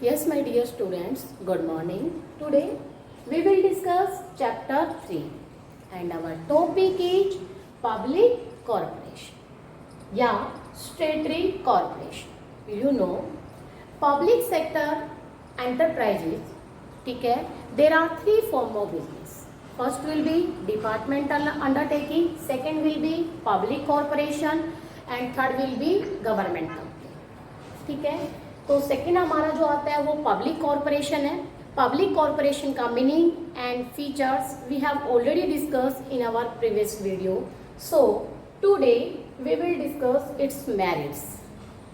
Yes, my dear students, good morning. Today we will discuss chapter 3 and our topic is public corporation. Yeah, statutory corporation. You know, public sector enterprises, ठीक है, there are three forms of business. First will be departmental undertaking, second will be public corporation and third will be government company. ठीक है, तो second हमारा जो आता है वो पब्लिक कॉरपोरेशन है. पब्लिक कॉरपोरेशन का meaning and features we have already discussed in our previous video. So today we will discuss its merits,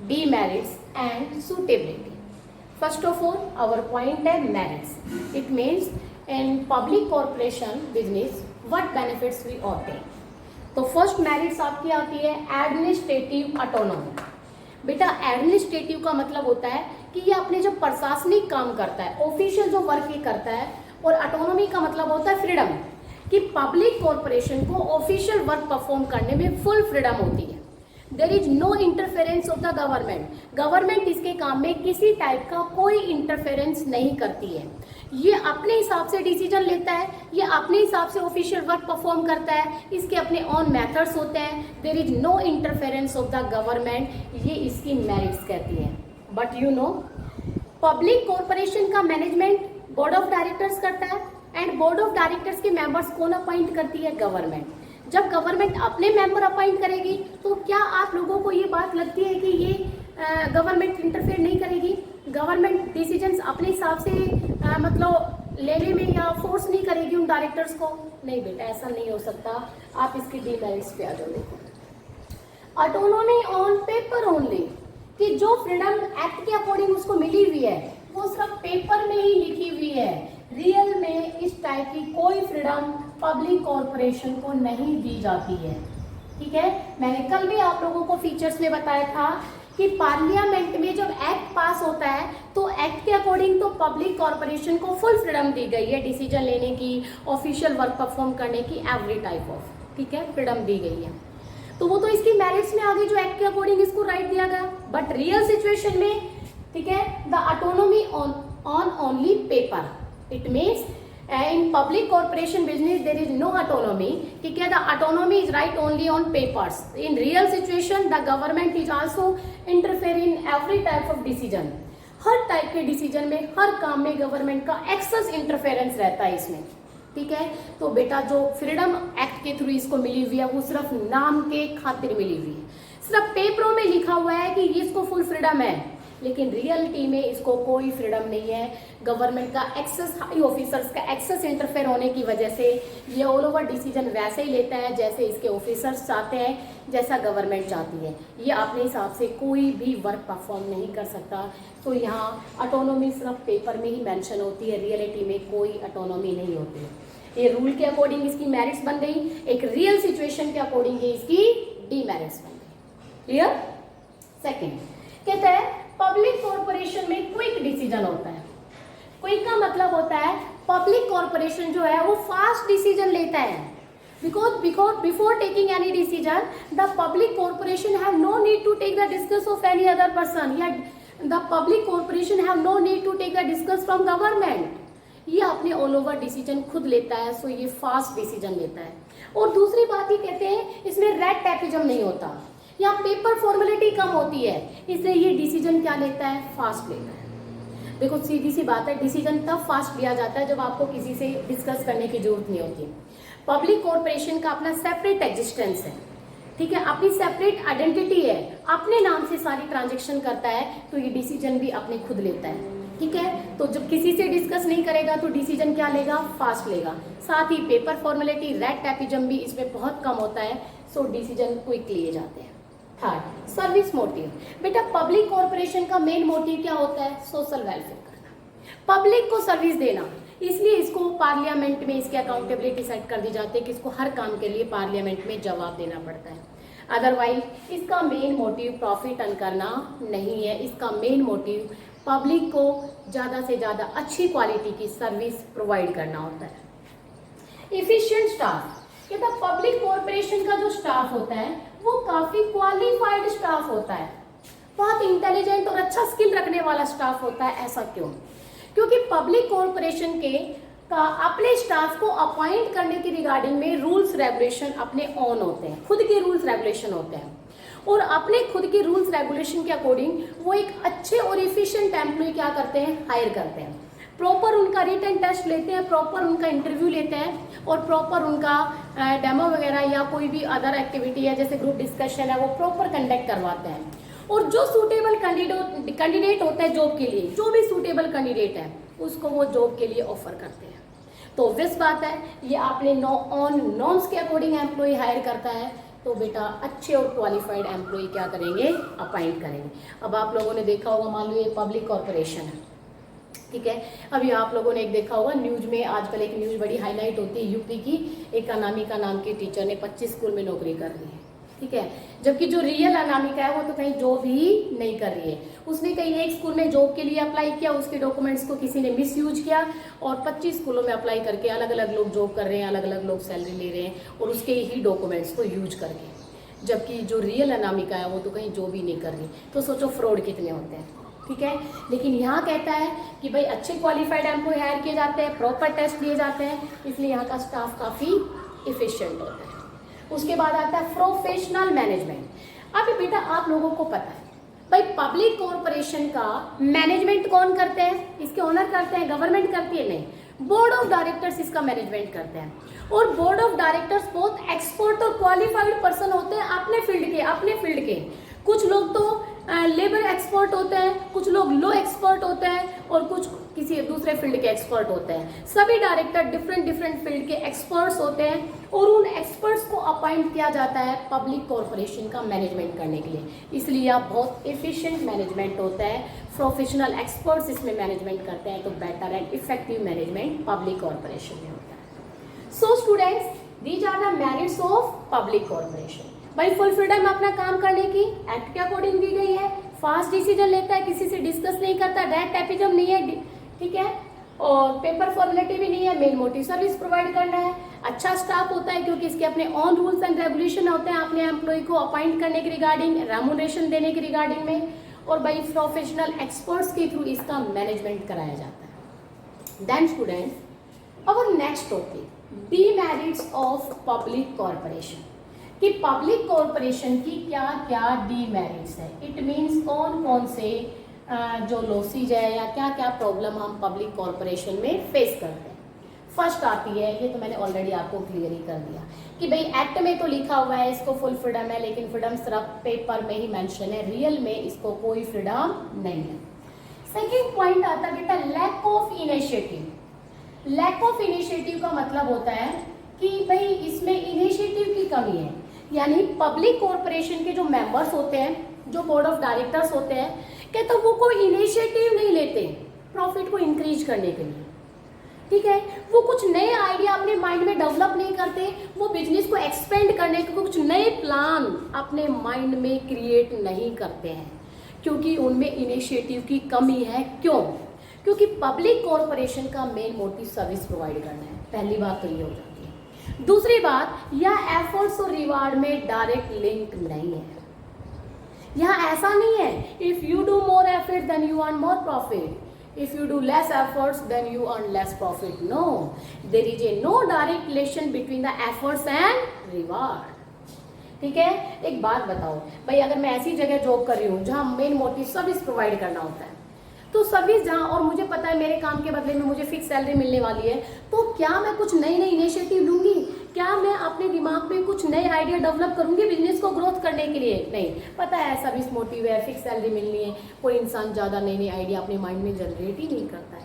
demerits and suitability. First of all, our point है merits. It means in public corporation business what benefits we obtain. तो first merits आपकी आती है administrative autonomy. बेटा administrative का मतलब होता है कि ये अपने जो प्रशासनिक काम करता है, ऑफिशियल जो वर्क ये करता है, और ऑटोनॉमी का मतलब होता है फ्रीडम, कि पब्लिक कॉरपोरेशन को ऑफिशियल वर्क परफॉर्म करने में फुल फ्रीडम होती है. There is no interference of the government. Government इसके काम में किसी टाइप का कोई इंटरफेरेंस नहीं करती है. ये अपने हिसाब से डिसीजन लेता है, ये अपने हिसाब से ऑफिशियल वर्क परफॉर्म करता है, इसके अपने ऑन मेथड्स होते हैं. There is no interference of the government. ये इसकी मेरिट्स कहती है. But you know, public corporation का मैनेजमेंट बोर्ड ऑफ डायरेक्टर्स करता है एंड बोर्ड ऑफ डायरेक्टर्स के मेंबर्स कौन अपॉइंट करती है? गवर्नमेंट. जब गवर्नमेंट अपने मेंबर अपॉइंट करेगी तो क्या आप लोगों को ये बात लगती है कि ये गवर्नमेंट इंटरफेयर नहीं करेगी? गवर्नमेंट डिसीजंस अपने हिसाब से मतलब लेने में या फोर्स नहीं करेगी उन डायरेक्टर्स को? नहीं बेटा, ऐसा नहीं हो सकता. आप इसकी डीमेरिट्स पे आ जाओ. देखो, ऑटोनॉमी ऑन पेपर ओनली, कि जो फ्रीडम एक्ट के अकॉर्डिंग उसको मिली हुई है वो सिर्फ पेपर में ही लिखी हुई है. रियल में इस टाइप की कोई फ्रीडम पब्लिक कॉरपोरेशन को नहीं दी जाती है. ठीक है, मैंने कल भी आप लोगों को फीचर्स में बताया था कि पार्लियामेंट में जब एक्ट पास होता है तो एक्ट के अकॉर्डिंग तो पब्लिक कॉरपोरेशन को फुल फ्रीडम दी गई है डिसीजन लेने की, ऑफिशियल वर्क परफॉर्म करने की, एवरी टाइप ऑफ, ठीक है, फ्रीडम दी गई है. तो वो तो इसकी मेरिट्स में आगे जो एक्ट के अकॉर्डिंग इसको राइट दिया गया. बट रियल सिचुएशन में, ठीक है, the autonomy on only paper. It means in public corporation business there is no autonomy. ठीक है, the autonomy is right only on papers. In real situation the government is also interfere in every type of decision. Her type के decision में, हर काम में government का access interference रहता है इसमें. ठीक है, तो बेटा जो फ्रीडम एक्ट के थ्रू इसको मिली हुई है वो सिर्फ नाम के खातिर मिली हुई है. सिर्फ पेपरों में लिखा हुआ है कि इसको फुल फ्रीडम है, लेकिन रियलिटी में इसको कोई फ्रीडम नहीं है. गवर्नमेंट का एक्सेस, हाई ऑफिसर्स का एक्सेस इंटरफेयर होने की वजह से ये ऑल ओवर डिसीजन वैसे ही लेता है जैसे इसके ऑफिसर्स चाहते हैं, जैसा गवर्नमेंट चाहती है. ये अपने हिसाब से कोई भी वर्क परफॉर्म नहीं कर सकता. तो यहाँ ऑटोनॉमी सिर्फ पेपर में ही मेंशन होती है, रियलिटी में कोई ऑटोनॉमी नहीं होती है. ये रूल के अकॉर्डिंग इसकी मेरिट्स बन गई, एक रियल सिचुएशन के अकॉर्डिंग इसकी डीमेरिट्स बन गई. क्लियर? सेकेंड कहता है पब्लिक कॉरपोरेशन में क्विक डिसीजन होता है. क्विक का मतलब होता है पब्लिक कॉरपोरेशन जो है वो फास्ट डिसीजन लेता है. Because before taking any decision the public corporation have no need to take the discuss of any other person, या the public corporation have no need to take the discuss from government. ये अपने all over decision खुद लेता है, सो ये fast decision लेता है. और दूसरी बात ये कहते हैं इसमें रेड टैपिज्म नहीं होता, यहाँ पेपर फॉर्मेलिटी कम होती है, इसलिए ये डिसीजन क्या लेता है? फास्ट लेता है. देखो सीधी सी बात है, डिसीजन तब फास्ट लिया जाता है जब आपको किसी से डिस्कस करने की जरूरत नहीं होती. पब्लिक कॉरपोरेशन का अपना सेपरेट एग्जिस्टेंस है, ठीक है, अपनी सेपरेट आइडेंटिटी है, अपने नाम से सारी ट्रांजेक्शन करता है, तो ये डिसीजन भी अपने खुद लेता है. ठीक है, तो जब किसी से डिस्कस नहीं करेगा तो डिसीजन क्या लेगा? फास्ट लेगा. साथ ही पेपर फॉर्मेलिटी, रेड टैपिज्म भी इसमें बहुत कम होता है, सो डिसीजन क्विक लिए जाते हैं. Third, service motive. बेटा पब्लिक कॉरपोरेशन का मेन मोटिव क्या होता है? सोशल वेलफेयर करना, पब्लिक को सर्विस देना. इसलिए इसको पार्लियामेंट में इसकी अकाउंटेबिलिटी सेट कर दी जाती है कि इसको हर काम के लिए पार्लियामेंट में जवाब देना पड़ता है. अदरवाइज इसका मेन मोटिव प्रॉफिट अर्न करना नहीं है. इसका मेन मोटिव पब्लिक को ज़्यादा से ज़्यादा अच्छी क्वालिटी की सर्विस प्रोवाइड करना होता है. Efficient staff. ये तो पब्लिक कॉरपोरेशन का जो स्टाफ होता है वो काफी क्वालिफाइड स्टाफ होता है. बहुत इंटेलिजेंट और अच्छा स्किल रखने वाला स्टाफ होता है। ऐसा क्यों? क्योंकि पब्लिक कॉर्पोरेशन के का अपने स्टाफ को अपॉइंट करने की रिगार्डिंग में रूल्स रेगुलेशन अपने ऑन होते हैं, खुद के रूल्स रेगुलेशन होते हैं, और अपने खुद के रूल्स रेगुलेशन के अकॉर्डिंग वो एक अच्छे और इफिशिएंट एम्प्लॉय क्या करते हैं, हायर करते हैं। प्रॉपर उनका रिटन टेस्ट लेते हैं, प्रॉपर उनका इंटरव्यू लेते हैं, और प्रॉपर उनका डेमो वगैरह या कोई भी अदर एक्टिविटी है जैसे ग्रुप डिस्कशन है वो प्रॉपर कंडक्ट करवाते हैं। और जो सूटेबल कैंडिडेट होता है जॉब के लिए, जो भी सूटेबल कैंडिडेट है उसको वो जॉब के लिए ऑफर करते हैं। तो ऑब्वियस बात है ये आपने ऑन नॉर्म्स के अकॉर्डिंग एम्प्लॉय हायर करता है, तो बेटा अच्छे और क्वालिफाइड एम्प्लॉय क्या करेंगे, अपॉइंट करेंगे। अब आप लोगों ने देखा होगा, मान लो ये पब्लिक कॉर्पोरेशन है, ठीक है। अभी आप लोगों ने एक देखा होगा न्यूज में, आजकल एक न्यूज बड़ी हाईलाइट होती है, यूपी की एक अनामिका नाम की टीचर ने 25 स्कूल में नौकरी कर ली है, ठीक है। जबकि जो रियल अनामिका है वो तो कहीं जॉब ही नहीं कर रही है। उसने कहीं एक स्कूल में जॉब के लिए अप्लाई किया, उसके डॉक्यूमेंट्स को किसी ने मिसयूज किया और 25 स्कूलों में अप्लाई करके अलग अलग लोग जॉब कर रहे हैं, अलग अलग लोग सैलरी ले रहे हैं और उसके ही डॉक्यूमेंट्स को यूज करके। जबकि जो रियल अनामिका है वो तो कहीं जॉब ही नहीं कर रही। तो सोचो फ्रॉड कितने होते हैं, ठीक है। लेकिन यहाँ कहता है कि भाई अच्छे क्वालिफाइड एम्प्लॉय हायर किए जाते हैं, प्रॉपर टेस्ट दिए जाते हैं, इसलिए यहाँ का स्टाफ काफ़ी इफिशिएंट होता है। उसके बाद आता है प्रोफेशनल मैनेजमेंट। अब बेटा आप लोगों को पता है भाई पब्लिक कॉर्पोरेशन का मैनेजमेंट कौन करते हैं, इसके ओनर करते हैं, गवर्नमेंट करती है? नहीं, बोर्ड ऑफ डायरेक्टर्स इसका मैनेजमेंट करते हैं। और बोर्ड ऑफ डायरेक्टर्स बहुत एक्सपर्ट और क्वालिफाइड पर्सन होते हैं अपने फील्ड के। कुछ लोग तो लेबर एक्सपर्ट होते हैं, कुछ लोग लो एक्सपर्ट होते हैं और कुछ किसी दूसरे फील्ड के एक्सपर्ट होते हैं। सभी डायरेक्टर डिफरेंट फील्ड के एक्सपर्ट्स होते हैं और उन एक्सपर्ट्स को अपॉइंट किया जाता है पब्लिक कॉर्पोरेशन का मैनेजमेंट करने के लिए। इसलिए आप बहुत एफिशिएंट मैनेजमेंट होता है, प्रोफेशनल एक्सपर्ट्स इसमें मैनेजमेंट करते हैं, तो better and effective management public corporation में होता है। So students, these are the merits of public corporation. भाई फुल फ्रीडम अपना काम करने की एक्ट के अकॉर्डिंग दी गई है, फास्ट डिसीजन लेता है, किसी से डिस्कस नहीं करता, डायरेक्ट एपिजम नहीं है, ठीक है, और पेपर फॉर्मेलिटी भी नहीं है, मेन मोटिव सर्विस प्रोवाइड करना है। अच्छा स्टाफ होता है क्योंकि इसके अपने ऑन रूल्स एंड रेगुलेशन होते हैं अपने एम्प्लॉय को अपॉइंट करने के रिगार्डिंग, रेम्यूनरेशन देने के रिगार्डिंग में, और भाई प्रोफेशनल एक्सपर्ट्स के थ्रू इसका मैनेजमेंट कराया जाता है। Then students, our next topic, demerits of public corporation, कि पब्लिक कॉर्पोरेशन की क्या क्या डीमेरिट्स है। इट मीन्स कौन कौन से जो लॉसेज है या क्या क्या प्रॉब्लम हम पब्लिक कॉर्पोरेशन में फेस करते हैं। फर्स्ट आती है, ये तो मैंने ऑलरेडी आपको क्लियर ही कर दिया कि भाई एक्ट में तो लिखा हुआ है इसको फुल फ्रीडम है, लेकिन फ्रीडम सिर्फ पेपर में ही मेंशन है, रियल में इसको कोई फ्रीडम नहीं है। सेकेंड पॉइंट आता है बेटा lack of initiative. Lack of initiative का मतलब होता है कि भाई इसमें इनिशिएटिव की कमी है, यानी पब्लिक कॉर्पोरेशन के जो मेंबर्स होते हैं, जो बोर्ड ऑफ डायरेक्टर्स होते हैं, कहते तो वो कोई इनिशिएटिव नहीं लेते प्रॉफिट को इंक्रीज करने के लिए, ठीक है। वो कुछ नए आइडिया अपने माइंड में डेवलप नहीं करते, वो बिजनेस को एक्सपेंड करने के कुछ नए प्लान अपने माइंड में क्रिएट नहीं करते हैं, क्योंकि उनमें इनिशिएटिव की कमी है। क्यों? क्योंकि पब्लिक कॉर्पोरेशन का मेन मोटिव सर्विस प्रोवाइड करना है, पहली बात तो ये हो जाती है। दूसरी बात, यह एफर्ट्स और रिवार्ड में डायरेक्ट लिंक नहीं है। यहाँ ऐसा नहीं है if you do more effort then you earn more profit, if you do less efforts then you earn less profit. No, there is a no direct relation between the efforts and reward. ठीक है। एक बात बताओ भाई, अगर मैं ऐसी जगह जॉब कर रही हूँ जहाँ मेन मोटिव सर्विस प्रोवाइड करना होता है, तो सर्विस जहाँ, और मुझे पता है मेरे काम के बदले में मुझे फिक्स सैलरी मिलने वाली है, तो क्या मैं कुछ नई नई इनिशिएटिव लूंगी? क्या मैं अपने दिमाग में कुछ नए आइडिया डेवलप करूंगी बिजनेस को ग्रोथ करने के लिए? नहीं, पता है सर्विस मोटिव है, फिक्स सैलरी मिलनी है, कोई इंसान ज़्यादा नई नई आइडिया अपने माइंड में जनरेट ही नहीं करता है।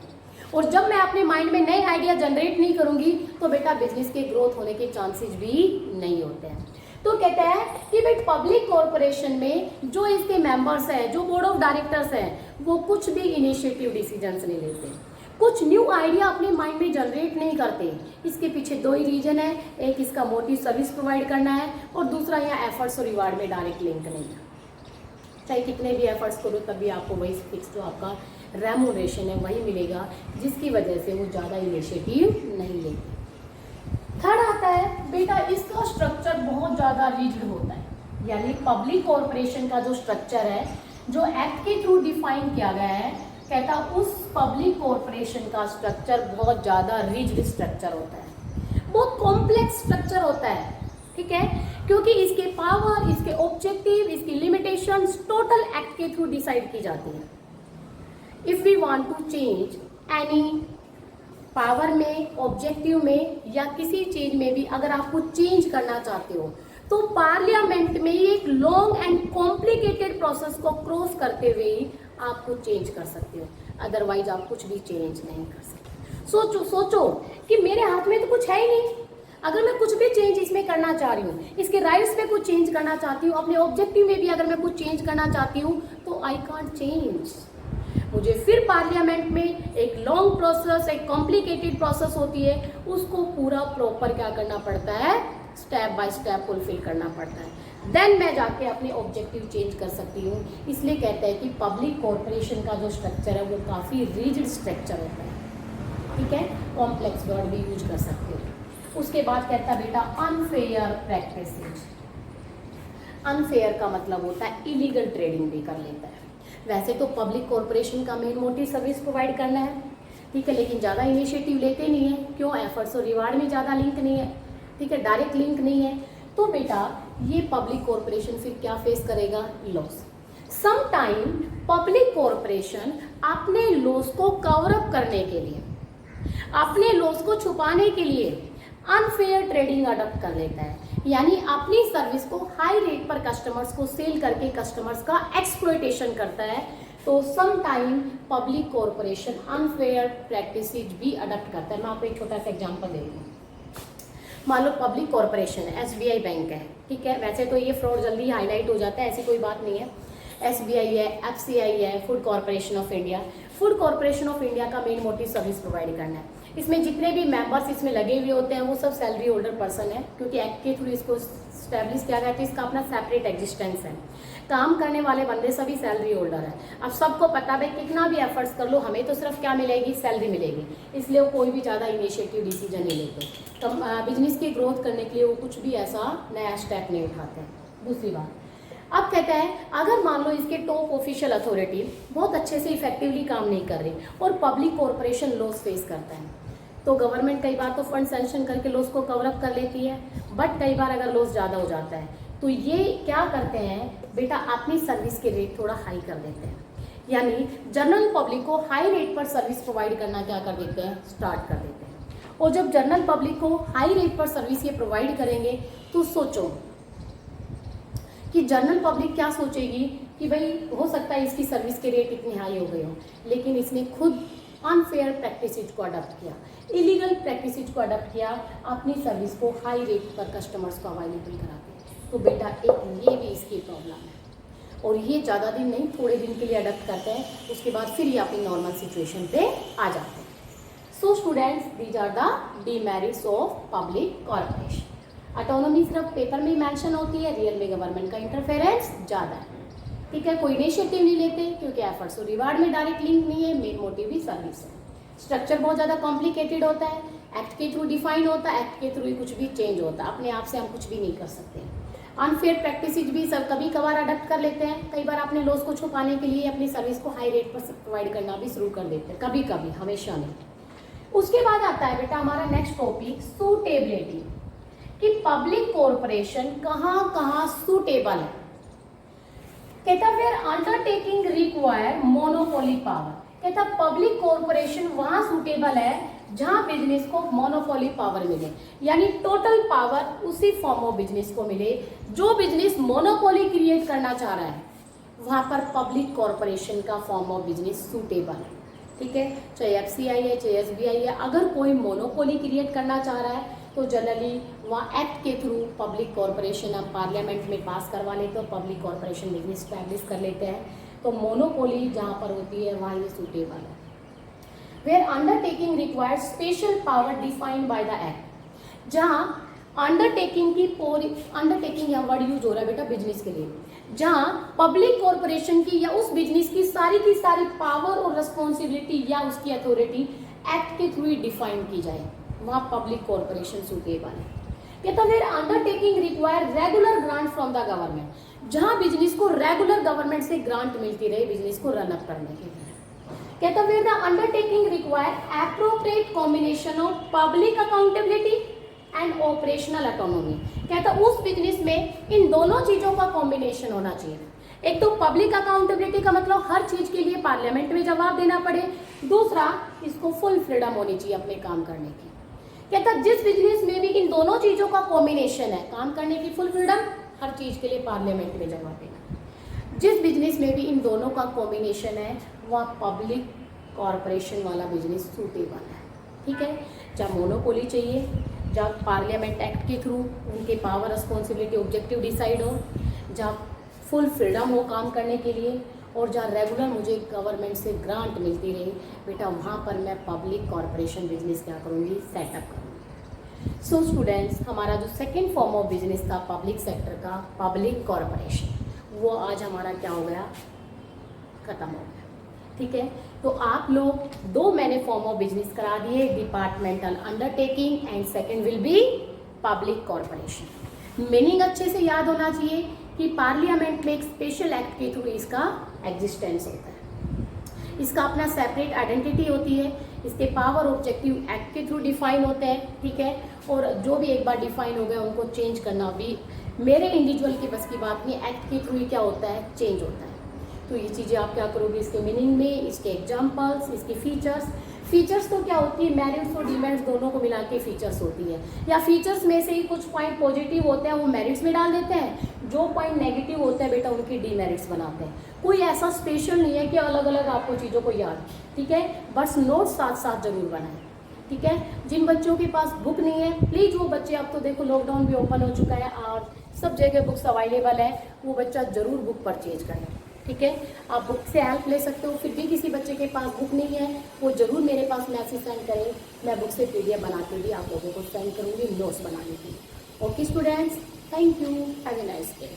और जब मैं अपने माइंड में नए आइडिया जनरेट नहीं करूंगी तो बेटा बिजनेस के ग्रोथ होने के चांसेस भी नहीं होते हैं। तो कहता है कि भाई पब्लिक कॉर्पोरेशन में जो इसके मेंबर्स हैं, जो बोर्ड ऑफ डायरेक्टर्स हैं, वो कुछ भी इनिशिएटिव डिसीजंस नहीं लेते, कुछ न्यू आइडिया अपने माइंड में जनरेट नहीं करते। इसके पीछे दो ही रीजन है, एक इसका मोटिव सर्विस प्रोवाइड करना है और दूसरा यहाँ एफर्ट्स और रिवार्ड में डायरेक्ट लिंक नहीं है। चाहे कितने भी एफर्ट्स करो तब भी आपको वही फिक्स जो आपका रेम्यूनरेशन है वही मिलेगा, जिसकी वजह से वो ज़्यादा इनिशिएटिव नहीं लेते। थर्ड आता है बेटा इसका स्ट्रक्चर बहुत ज़्यादा रिजिड होता है, यानी पब्लिक कॉर्पोरेशन का जो स्ट्रक्चर है जो एक्ट के थ्रू डिफाइन किया गया है, कहता उस पब्लिक कॉरपोरेशन का स्ट्रक्चर बहुत ज़्यादा रिजिड स्ट्रक्चर होता है, बहुत कॉम्प्लेक्स स्ट्रक्चर होता है, ठीक है, क्योंकि इसके पावर, इसके ऑब्जेक्टिव, इसकी लिमिटेशंस टोटल एक्ट के थ्रू डिसाइड की जाती है। If we want to change any power में, ऑब्जेक्टिव में या किसी चीज में भी अगर आपको चेंज करना चाहते हो तो पार्लियामेंट में एक लॉन्ग एंड कॉम्प्लिकेटेड प्रोसेस को क्रॉस करते हुए ही आप कुछ चेंज कर सकते हो, अदरवाइज आप कुछ भी चेंज नहीं कर सकते। सोचो कि मेरे हाथ में तो कुछ है ही नहीं, अगर मैं कुछ भी चेंज इसमें करना चाह रही हूँ, इसके राइट्स में कुछ चेंज करना चाहती हूँ, अपने ऑब्जेक्टिव में भी अगर मैं कुछ चेंज करना चाहती हूँ तो आई कांट चेंज। मुझे फिर पार्लियामेंट में एक लॉन्ग प्रोसेस, एक कॉम्प्लिकेटेड प्रोसेस होती है, उसको पूरा प्रॉपर क्या करना पड़ता है, स्टेप बाय स्टेप फुलफिल करना पड़ता है, देन मैं जाके अपने ऑब्जेक्टिव चेंज कर सकती हूँ। इसलिए कहते हैं कि पब्लिक कॉर्पोरेशन का जो स्ट्रक्चर है वो काफ़ी रिजिड स्ट्रक्चर होता है, ठीक है, कॉम्प्लेक्स वर्ड भी यूज कर सकते हो। उसके बाद कहता है बेटा अनफेयर प्रैक्टिसेज। अनफेयर का मतलब होता है इलीगल ट्रेडिंग भी कर लेता है। वैसे तो पब्लिक कॉर्पोरेशन का मेन मोटिव सर्विस प्रोवाइड करना है, ठीक है, लेकिन ज़्यादा इनिशिएटिव लेते नहीं है, क्यों, एफर्ट्स और रिवार्ड में ज़्यादा लिंक नहीं है, ठीक है, डायरेक्ट लिंक नहीं है, तो बेटा ये पब्लिक कॉर्पोरेशन फिर क्या फेस करेगा, लॉस। समटाइम पब्लिक कॉर्पोरेशन अपने लॉस को कवर अप करने के लिए, अपने लॉस को छुपाने के लिए अनफेयर ट्रेडिंग अडॉप्ट कर लेता है, यानी अपनी सर्विस को हाई रेट पर कस्टमर्स को सेल करके कस्टमर्स का एक्सप्लॉयटेशन करता है। तो some time public corporation unfair practices भी अडॉप्ट करता है। मैं आपको एक छोटा सा एग्जांपल दे रही हूँ। मान लो पब्लिक कॉर्पोरेशन है, एसबीआई बैंक है, ठीक है, वैसे तो ये फ्रॉड जल्दी हाईलाइट हो जाता है, ऐसी कोई बात नहीं है। एसबीआई है, एफसीआई है, food corporation of India. Food corporation of India का मेन मोटिव सर्विस प्रोवाइड करना है। इसमें जितने भी मेंबर्स इसमें लगे हुए होते हैं वो सब सैलरी होल्डर पर्सन है, क्योंकि एक्ट के थ्रू इसको स्टैब्लिश किया गया, तो इसका अपना सेपरेट एग्जिस्टेंस है। काम करने वाले बंदे सभी सैलरी होल्डर है। अब सबको पता है कितना भी एफर्ट्स कर लो हमें तो सिर्फ क्या मिलेगी, सैलरी मिलेगी, इसलिए वो कोई भी ज़्यादा इनिशिएटिव डिसीजन नहीं लेते। तो बिजनेस की ग्रोथ करने के लिए वो कुछ भी ऐसा नया स्टेप नहीं उठाते। दूसरी बात, अब कहता है अगर मान लो इसके टॉप ऑफिशियल अथॉरिटी बहुत अच्छे से इफेक्टिवली काम नहीं कर रही और पब्लिक कॉर्पोरेशन लॉस फेस करता है, तो गवर्नमेंट कई बार तो फंड सैंक्शन करके लॉस को कवर अप कर लेती है, बट कई बार अगर लॉस ज़्यादा हो जाता है तो ये क्या करते हैं बेटा, अपनी सर्विस के रेट थोड़ा हाई कर देते हैं, यानी जनरल पब्लिक को हाई रेट पर सर्विस प्रोवाइड करना क्या कर देते हैं, स्टार्ट कर देते हैं। और जब जनरल पब्लिक को हाई रेट पर सर्विस ये प्रोवाइड करेंगे तो सोचो कि जनरल पब्लिक क्या सोचेगी कि भाई हो सकता है इसकी सर्विस के रेट इतने हाई हो गए हो, लेकिन इसने खुद अनफेयर प्रैक्टिसेज को अडॉप्ट किया, इलीगल प्रैक्टिसेज को अडॉप्ट किया, अपनी सर्विस को हाई रेट पर कस्टमर्स को अवेलेबल करा के। तो बेटा एक ये भी इसकी प्रॉब्लम है, और ये ज़्यादा दिन नहीं, थोड़े दिन के लिए अडॉप्ट करते हैं, उसके बाद फिर ये अपनी नॉर्मल सिचुएशन पे आ जाते हैं। So students, these are the demerits of public corporation. Autonomy सिर्फ पेपर में ही मेंशन होती है, रियल में गवर्नमेंट का इंटरफेरेंस ज़्यादा है, ठीक है, कोई इनिशिएटिव नहीं लेते क्योंकि एफर्ट्स और रिवार्ड में डायरेक्ट लिंक नहीं है, मेन मोटिव भी सर्विस है। स्ट्रक्चर बहुत ज़्यादा कॉम्प्लिकेटेड होता है, एक्ट के थ्रू डिफाइन होता है, एक्ट के थ्रू ही कुछ भी चेंज होता है, अपने आप से हम कुछ भी नहीं कर सकते। अनफेयर प्रैक्टिसेज भी सब कभी कभार अडॉप्ट कर लेते हैं, कई बार अपने लॉस को छुपाने के लिए अपनी सर्विस को हाई रेट पर प्रोवाइड करना भी शुरू कर देते हैं, कभी कभी, हमेशा नहीं। उसके बाद आता है बेटा हमारा नेक्स्ट टॉपिक, सूटेबिलिटी, कि पब्लिक कॉर्पोरेशन कहाँ कहाँ सूटेबल है। कहता फिर अंडरटेकिंग रिक्वायर मोनोपोली पावर, कहता पब्लिक कॉर्पोरेशन वहां सूटेबल है जहां बिजनेस को मोनोपोली पावर मिले, यानी टोटल पावर उसी फॉर्म ऑफ बिजनेस को मिले जो बिजनेस मोनोपोली क्रिएट करना चाह रहा है, वहां पर पब्लिक कॉर्पोरेशन का फॉर्म ऑफ बिजनेस सूटेबल है, ठीक है, चाहे एफसीआई है चाहे एसबीआई है। अगर कोई मोनोपोली क्रिएट करना चाह रहा है तो जनरली वहाँ एक्ट के थ्रू पब्लिक कॉर्पोरेशन अब पार्लियामेंट में पास करवा लेते हैं, पब्लिक कॉर्पोरेशन बिजनेस स्टैब्लिश कर लेते हैं। तो मोनोपोली जहाँ पर होती है वहाँ ये सूटेबल है। Where undertaking required special power defined by the act, जहाँ अंडरटेकिंग की पूरी, अंडरटेकिंग यहाँ वर्ड यूज हो रहा है बेटा बिजनेस के लिए, जहाँ पब्लिक कॉर्पोरेशन की या उस बिजनेस की सारी पावर और रिस्पॉन्सिबिलिटी या उसकी अथॉरिटी एक्ट के थ्रू ही डिफाइन की जाए, वहाँ पब्लिक कॉर्पोरेशन सूटेबल है। कहता फिर undertaking require regular grant from the government, जहां बिजनेस को रेगुलर गवर्नमेंट से ग्रांट मिलती रहे बिजनेस को रन अप करने के लिए। कहता है the undertaking require appropriate combination of public accountability and operational autonomy. कहता उस बिजनेस में इन दोनों चीजों का कॉम्बिनेशन होना चाहिए। एक तो पब्लिक अकाउंटेबिलिटी का मतलब हर चीज के लिए पार्लियामेंट में जवाब देना पड़े, दूसरा इसको फुल फ्रीडम होनी चाहिए अपने काम करने की। कहता जिस बिजनेस में भी इन दोनों चीजों का कॉम्बिनेशन है, काम करने की फुल फ्रीडम, हर चीज के लिए पार्लियामेंट में जवाब देना, जिस बिजनेस में भी इन दोनों का कॉम्बिनेशन है वह पब्लिक कॉरपोरेशन वाला बिजनेस सूटेबल है। ठीक है, जहाँ मोनोपोली चाहिए, जहाँ पार्लियामेंट एक्ट के थ्रू उनके पावर, रिस्पॉन्सिबिलिटी, ऑब्जेक्टिव डिसाइड हो, जहाँ फुल फ्रीडम हो काम करने के लिए, और जहाँ रेगुलर मुझे गवर्नमेंट से ग्रांट मिलती रही, बेटा वहाँ पर मैं पब्लिक कॉरपोरेशन बिजनेस क्या करूँगी, सेटअप करूँगी। सो स्टूडेंट्स, हमारा जो सेकेंड फॉर्म ऑफ बिजनेस था पब्लिक सेक्टर का, पब्लिक कॉरपोरेशन, वो आज हमारा क्या हो गया, खत्म हो गया। ठीक है, तो आप लोग दो मैंने फॉर्म ऑफ बिजनेस करा दिए, departmental undertaking and second will be public corporation. Meaning अच्छे से याद होना चाहिए कि पार्लियामेंट में एक स्पेशल एक्ट के थ्रू इसका एग्जिस्टेंस होता है, इसका अपना सेपरेट आइडेंटिटी होती है, इसके पावर ऑब्जेक्टिव एक्ट के थ्रू डिफाइन होते हैं। ठीक है, और जो भी एक बार डिफाइन हो गए उनको चेंज करना भी मेरे इंडिविजुअल की बस की बात नहीं, एक्ट के थ्रू ही क्या होता है, चेंज होता है। तो ये चीज़ें आप क्या करोगे, इसके मीनिंग में, इसके एग्जाम्पल्स, इसके फीचर्स तो क्या होती है, मेरिट्स और डिमेरिट्स दोनों को मिला के फीचर्स होती है, या फीचर्स में से ही कुछ पॉइंट पॉजिटिव होते हैं वो मेरिट्स में डाल देते हैं, जो पॉइंट नेगेटिव होते हैं बेटा उनकी डीमेरिट्स बनाते हैं। कोई ऐसा स्पेशल नहीं है कि अलग अलग आपको चीज़ों को याद, ठीक है, बस नोट साथ साथ जरूर बनाएं। ठीक है, जिन बच्चों के पास बुक नहीं है प्लीज़ वो बच्चे, अब तो देखो लॉकडाउन भी ओपन हो चुका है और सब जगह बुक्स अवेलेबल है, वो बच्चा ज़रूर बुक परचेज करें। ठीक है, आप बुक से हेल्प ले सकते हो, फिर भी किसी बच्चे के पास बुक नहीं है वो ज़रूर मेरे पास मैसेज सेंड करें, मैं बुक से PDF बना के भी आप लोगों को सेंड करूँगी नोट्स बनाने के लिए। Okay students, thank you, have a nice day.